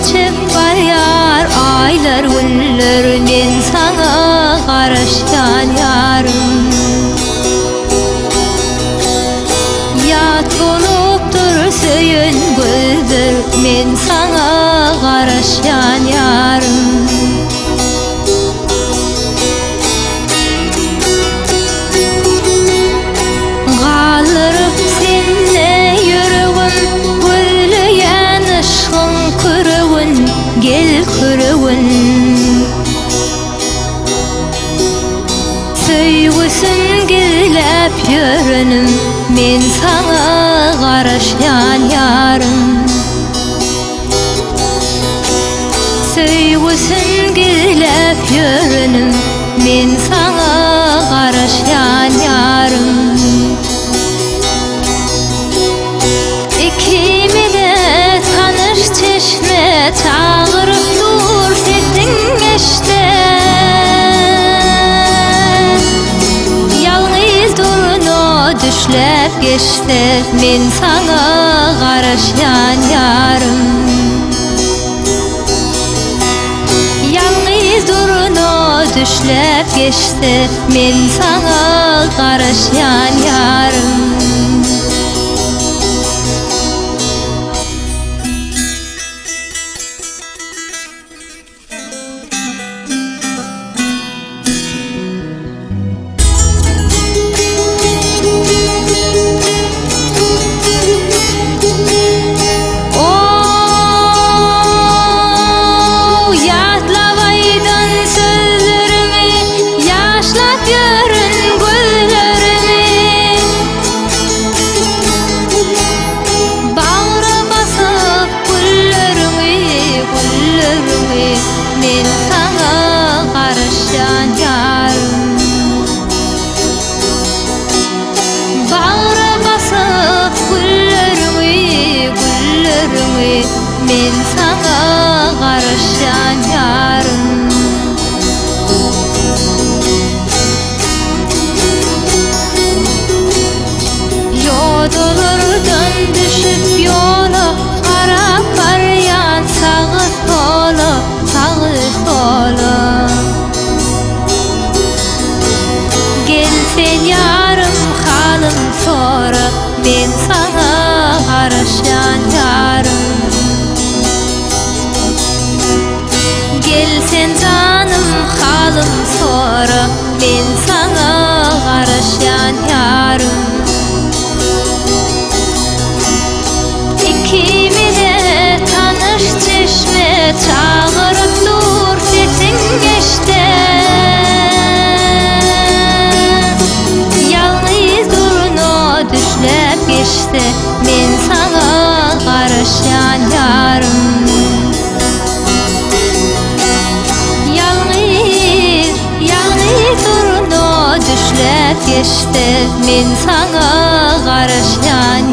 geçip barýar aylar günler, men saňa garaşýan ýarym. Ýat bolupdyr söýen gözler, men saňa garaşýan ýarym. Galyryp sende ýüregim, gözleýän aşkyň küregin, gel küregin. Söýgüsün gelip ýörenim, men saňa garaşýan ýarym. Söýgüsün gelip ýörenim, men saňa garaşýan ýarym. Ikimide tanış çeşme, çağırıp dur setin geçte. Yalnız durno düşlep geçti, men saňa garaşýan ýarym. Yalnız durno düşlep geçti, men saňa garaşýan ýarym. Men saňa garaşýan ýarym. Bagyra basyp güllerimi, men saňa garaşýan ýarym. Ýollardan düşüp ýola garap barýan sagy sola, gel sen ýarym halym sora, men saňa garaşýan ýarym. Gel sen canım halym sora, men saňa garaşýan ýarym. Ikimide tanış çeşme, çağırıp dur setin geçte. Yalnız durno düşlep geçti, men saňa garaşýan ýarym. Yalnız durno düşlep geçti, men saňa garaşýan